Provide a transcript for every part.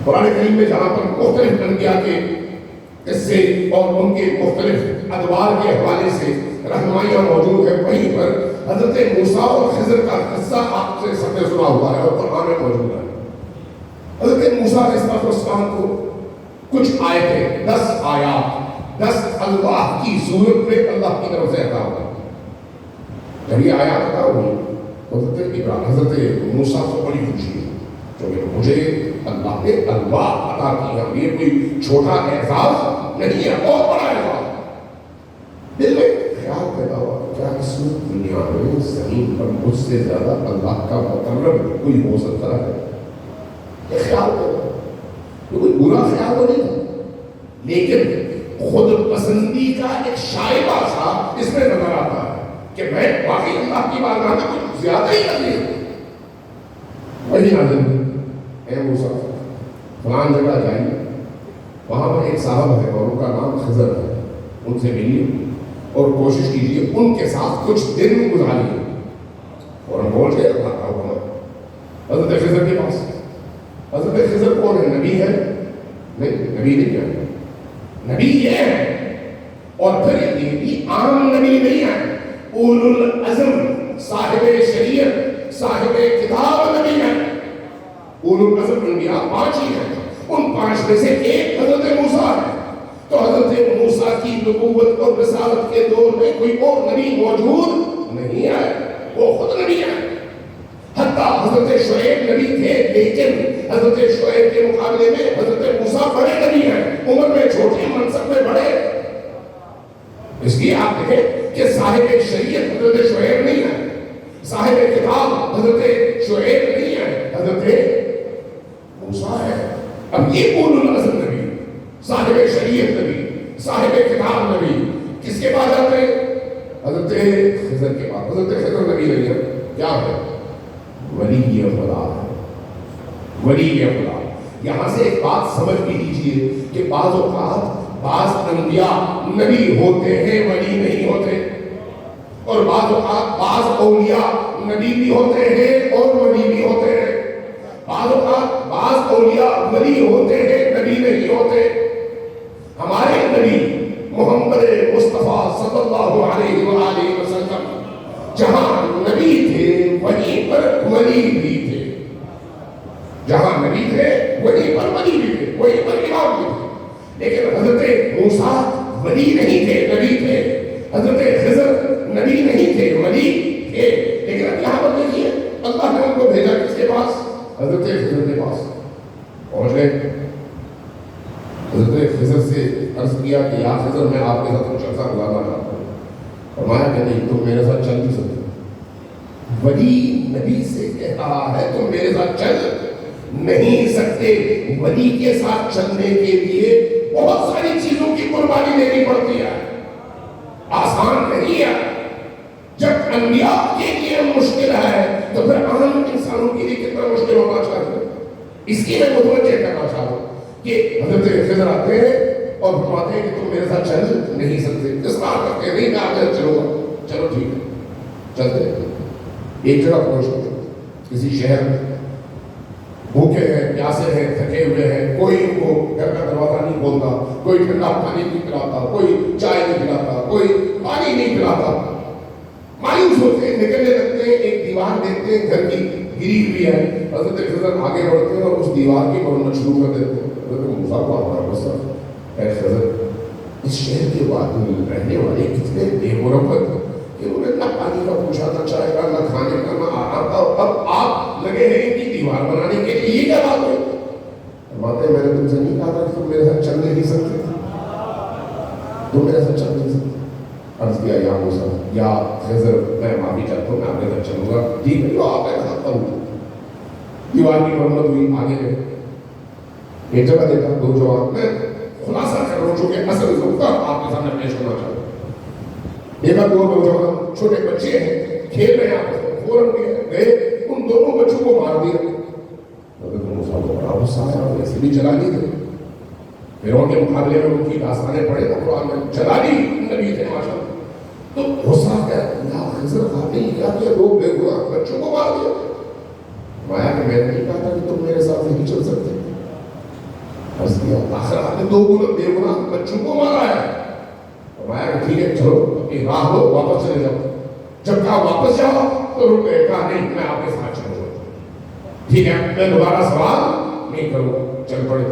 قرآن کریم میں جہاں پر مختلف انبیاء کے قصے اور ان کے مختلف ادوار کے حوالے سے رہنمائیاں موجود ہیں، وہیں پر حضرت موسیٰ اور خضر کا قصہ آپ سے سب نے سنا ہوا ہے اور قرآن میں موجود ہے۔ حضرت موسیٰ علیہ السلام کو کچھ آیتیں، 10 آیات، 10 اللہ کی صورت میں اللہ کی طرف سے عطا ہوئی۔ جب یہ آیات عطا ہوئی حضرت موسیٰ کو بڑی خوشی ہے، کیونکہ مجھے اللہ نے الواح عطا کیا، یہ کوئی چھوٹا اعزاز نہیں ہے، بہت بڑا اعزاز۔ دل میں خیال پیدا ہوا کیا اس دنیا میں زمین پر مجھ سے زیادہ اللہ کا مقرب کوئی ہو سکتا ہے؟ یہ خیال پیدا ہوا، یہ کوئی برا خیال تو نہیں تھا، لیکن خود پسندی کا ایک شائبہ سا اس میں نظر آتا ہے کہ میں واقعی اللہ کی بارگاہ میں کچھ زیادہ ہی کر لیا۔ وہی نازل اے موسیٰ فلان جگہ جائیے، وہاں پر ایک صاحب ہے اور ان کا نام خضر ہے، ان سے ملیے اور کوشش کیجیے ان کے ساتھ کچھ دن گزاریے۔ اور ہم بول کے حضرت خضر کے پاس، حضرت خضر کون ہے؟ نبی ہے؟ نہیں، نبی نہیں ہے، نبی یہ ہے، اور پھر یہ بھی عام نبی نہیں ہے، اولو العزم صاحب شریعت صاحب کتاب نبی ہے۔ اولو العزم انبیاء 5 ہی ہیں، ان 5 میں سے ایک حضرت موسیٰ ہے۔ تو حضرت موسیٰ کی نبوت اور رسالت کے دور میں کوئی اور نبی موجود نہیں ہے، وہ خود نبی ہے۔ حتیٰ حضرت شعیب نبی تھے، لیکن حضرت شعیب کے مقابلے میں حضرت موسیٰ بڑے نبی ہیں، عمر میں چھوٹے، منصب میں بڑے۔ اس لیے آپ دیکھیں کہ صاحب شریعت حضرت شعیب نہیں ہے، صاحب کتاب حضرت شعیب نہیں ہے، حضرت موسیٰ ہے۔ اب یہ اولو العزم نبی، صاحب شریعت نبی، صاحب کتاب نبی کس کے پاس جاتے ہیں؟ حضرت خضر کے پاس۔ حضرت خضر نبی نہیں ہے، کیا ہے؟ ولی خدا ہے، ولی خدا۔ یہاں سے ایک بات سمجھ بھی لیجیے کہ بعض اوقات بعض انبیاء نبی ہوتے ہیں، ولی نہیں ہوتے، اور بعض اوقات بعض اولیاء نبی بھی ہوتے ہیں اور ولی بھی ہوتے ہیں، بعض اوقات بعض اولیاء ولی ہوتے ہیں، نبی نہیں ہوتے۔ ہمارے نبی محمد مصطفیٰ صلی اللہ علیہ وآلہ وسلم جہاں نبی تھے وہیں پر ولی بھی تھے، جہاں نبی تھے وہیں پر ولی بھی تھے، وہیں پر امام بھی تھے۔ لیکن حضرت موسیٰ ولی نہیں تھے، نبی تھے، حضرت خضر نبی نہیں تھے، ولی تھے۔ لیکن اب یہاں پر دیکھیے اللہ نے ان کو بھیجا کس کے پاس؟ حضرت خضر کے پاس پہنچ گئے۔ حضرت خضر سے عرض کیا کہ یا خضر میں آپ کے ساتھ کچھ عرصہ گزارنا چاہتا ہوں۔ فرمایا کہ نہیں، تم میرے ساتھ چل نہیں سکتے۔ ولی نبی سے کہہ رہا ہے تم میرے ساتھ چل نہیں سکتے۔ ولی کے ساتھ چلنے کے لیے بہت ساری چیزوں کی قربانی دینی پڑتی ہے، آسان نہیں ہے۔ جب انبیاء کے لیے مشکل ہے تو پھر عام انسانوں کے لیے کتنا مشکل ہونا چاہیے۔ اس کی میں متوجہ کرنا چاہتا ہوں کہ حضرت خضر آتے ہیں اور فرماتے ہیں کہ تم میرے ساتھ چل نہیں سکتے۔ اس بات کرتے نہیں میں آپ کے ساتھ چلوں گا، چلو ٹھیک ہے چلتے ہیں۔ ایک جگہ پہنچ گئے کسی شہر میں، بھوکے ہیں، پیاسے ہیں، تھکے ہوئے ہیں، کوئی ان کو گھر کا دروازہ نہیں کھولتا، کوئی ٹھنڈا پانی نہیں پلاتا، کوئی چائے نہیں پلاتا، کوئی پانی نہیں پلاتا۔ مایوس ہوتے ہیں، نکلنے لگتے ہیں، ایک دیوار دیکھتے ہیں گھر کی گری ہوئی ہے۔ حضرت خضر آگے بڑھتے ہیں اور اس دیوار کی مرمت شروع کر دیتے ہیں۔ حضرت موسیٰ کو آتا ہے غصہ، اے خضر اس شہر کے بعد رہنے والے کتنے بے مربت کہ انہوں نے نہ پانی کا پوچھا، نہ چائے کا، نہ کھانے کا، نہ آرام کا، اب آپ لگے ہیں ان کی دیوار بنانے کے لیے، یہ کیا بات ہے؟ فرماتے ہیں میں نے تم سے نہیں کہا تھا کہ تم میرے ساتھ چل نہیں سکتے، تم میرے ساتھ چل نہیں سکتے۔ عرض کیا یا موسیٰ یا خضر میں معافی چاہتا ہوں، میں آپ کے ساتھ چلوں گا، ٹھیک ہے جو آپ کے ساتھ کروں۔ دیوار کی مرمت ہوئی، آگے گئے، ایک جگہ دیکھا، دو جواب، میں خلاصہ کر رہا ہوں چونکہ اصل نقطہ آپ کے سامنے پیش کرنا چاہتا ہوں۔ دیکھا دو نوجوان چھوٹے بچے ہیں، کھیل رہے ہیں، آپ فوراً گئے ان دونوں بچوں کو مار دیا۔ حضرت موسیٰ کو بڑا غصہ آیا، ویسے بھی جلالی تھے، فرعون کے مقابلے میں ان کی داستانیں پڑھے نا قرآن میں، جلالی نبی تھے ماشاءاللہ۔ تو غصہ کیا یا خضر خاطی کیا کہ دو بے گناہ بچوں کو مار دیا۔ مایا کہ میں نے نہیں کہا تھا کہ تم میرے ساتھ نہیں چل سکتے، عرض کیا آخر آپ نے 2 بے گناہ بچوں کو مارا ہے. فرمایا کہ ٹھیک ہے چلو اپنی راہ لو واپس چلے جاؤ. جب کہا واپس جاؤ تو رک گئے. کہا نہیں میں آپ کے ساتھ چلوں گا. ٹھیک ہے میں دوبارہ سوال نہیں کروں. چل پڑے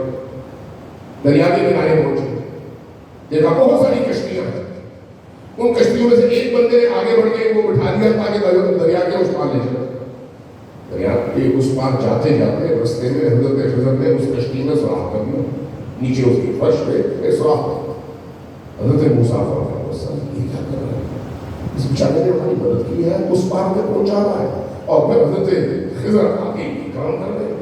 دریا کے کنارے پہنچے. دیکھا بہت ساری کشتیاں ہیں. ان کشتیوں میں سے ایک بندے نے آگے بڑھ کے وہ بٹھا دیا تاکہ دریا کے اس پار لے جائے. دریا کے اس پار جاتے جاتے رستے میں حضرت خضر نے اس کشتی میں سوراخ کر دیا. نیچے اس کی فرش پہ سوراخ کر. حضرت موسیٰ یہ کیا کر رہا ہے؟ اس بیچارے نے ہماری مدد کی ہے, اس پار میں پہنچا رہا ہے اور پھر حضرت خضر آگے یہ کام کر رہے ہیں.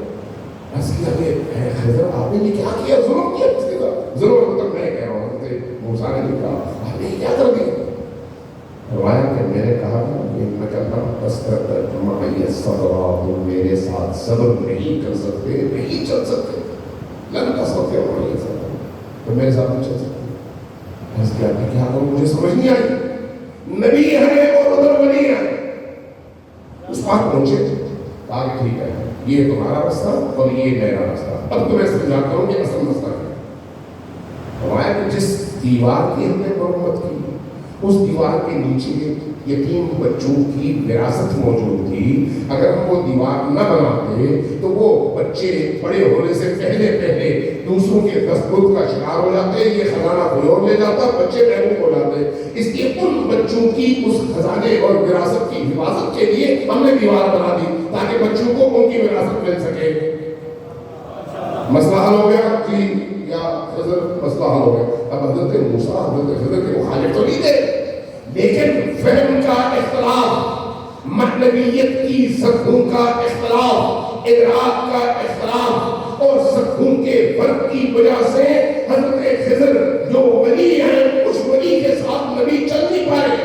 عرض کیا کہ اے خضر آپ نے یہ کیا کیا؟ ظلم کیا اس کے ساتھ. ظلم تک میں کہہ رہا ہوں. حضرت موسیٰ نے کہا آپ نے یہ کیا کر دیا؟ فرمایا کہ میں نے کہا میں کہتا ہوں میرے ساتھ صبر نہیں کر سکتے, نہیں چل سکتے, لن کر سکتے تو میرے ساتھ نہیں چل سکتے. عرض کیا کہ کیا کروں مجھے سمجھ نہیں آئی. نبی ہے اور ادھر ولی ہے. اس پاس پہنچے. کہا کہ ٹھیک ہے یہ تمہارا راستہ اور یہ میرا راستہ. اب تمہیں سمجھاتا ہوں کہ اصل مسئلہ ہے. فرمایا کہ جس دیوار کی ہم نے مرمت کی اس دیوار کے نیچے یتیم بچوں کی وراثت موجود تھی. اگر ہم وہ دیوار نہ بناتے تو وہ بچے بڑے ہونے سے پہلے دوسروں کے تسلط کا شکار ہو جاتے. یہ خزانہ کوئی اور لے جاتا, بچے محروم ہو جاتے. اس لیے ان بچوں کی اس خزانے اور وراثت کی حفاظت کے لیے ہم نے دیوار بنا دی تاکہ بچوں کو ان کی وراثت مل سکے. مسئلہ حل ہو گیا جی یا خضر مسئلہ حل ہو گیا. اب حضرت موسیٰ حضرت خضر کے مخالف تو نہیں تھے, لیکن فہم کا اختلاف, معنویت کی سطحوں کا اختلاف, ادراک کا اختلاف اور سطحوں کے فرق کی وجہ سے حضرت خضر جو ولی ہیں اس ولی کے ساتھ نبی چل نہیں پائے.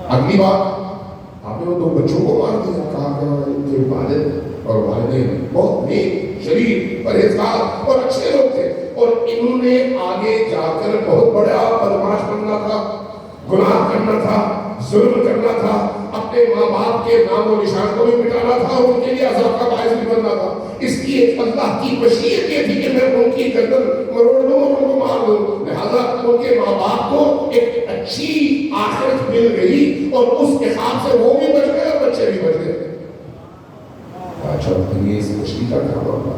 اگلی بات آپ نے وہ 2 بچوں کو مار دیا. کہا کہ ان کے والد اور والدین بہت نیک, شریف, پرہیزگار اور اچھے لوگ تھے اور انہوں نے آگے جا کر بہت بڑا بدماش بننا تھا, گناہ کرنا تھا, ظلم کرنا تھا, اپنے ماں باپ کے نام و نشان کو بھی مٹانا تھا اور ان کے لیے عذاب کا باعث بھی بننا تھا. اس لیے اللہ کی مشیت یہ تھی کہ میں ان کی گردن مروڑ دوں اور ان کو مار دوں. لہذا ان کے ماں باپ کو ایک اچھی آخرت مل گئی اور اس کے حساب سے وہ بھی بچ گئے اور بچے بھی بچ گئے. اچھا یہ اس مشکل کا کام ہوگا.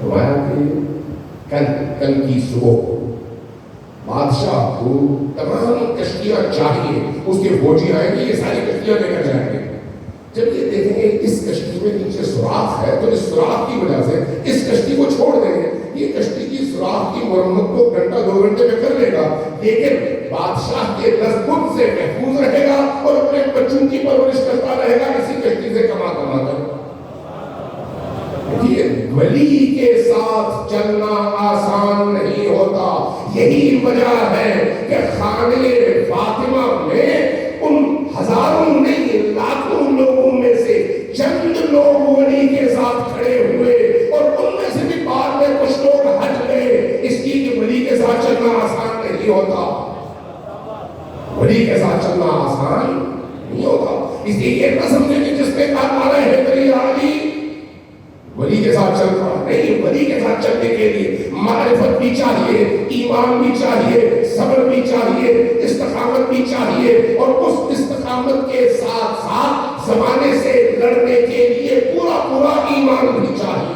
فرمایا کہ کل کی صبح بادشاہ کو تمام کشتیاں چاہیے, اس کے فوجی آئیں گے, یہ ساری کشتیاں لے کر جائیں گے. جب یہ دیکھیں گے اس کشتی میں نیچے سوراخ ہے تو اس سوراخ کی وجہ سے اس کشتی کو چھوڑ دیں گے. یہ کشتی کی سوراخ کی مرمت کو گھنٹہ 2 گھنٹے میں کر لے گا, لیکن بادشاہ کے لذت سے محفوظ رہے گا اور اپنے بچوں کی پرورش کرتا رہے گا اسی کشتی سے کما کر. ولی کے ساتھ چلنا آسان نہیں ہوتا. یہی وجہ ہے کہ خانے فاطمہ میں ان ہزاروں نہیں لاکھوں لوگوں میں سے چند لوگ ولی کے ساتھ کھڑے ہوئے اور ان میں سے بھی بعد میں کچھ لوگ ہٹ گئے. اس لیے کہ ولی کے ساتھ چلنا آسان نہیں ہوتا. ولی کے ساتھ چلنا آسان نہیں ہوتا. اس لیے یہ نہ سمجھے کہ جس نے کہا مارا ہے تیری علی ولی کے ساتھ چل رہا نہیں. ولی کے ساتھ چلنے کے لیے معرفت بھی چاہیے, ایمان بھی چاہیے, صبر بھی چاہیے, استقامت بھی چاہیے اور اس استقامت کے ساتھ ساتھ زمانے سے لڑنے کے لیے پورا ایمان بھی چاہیے.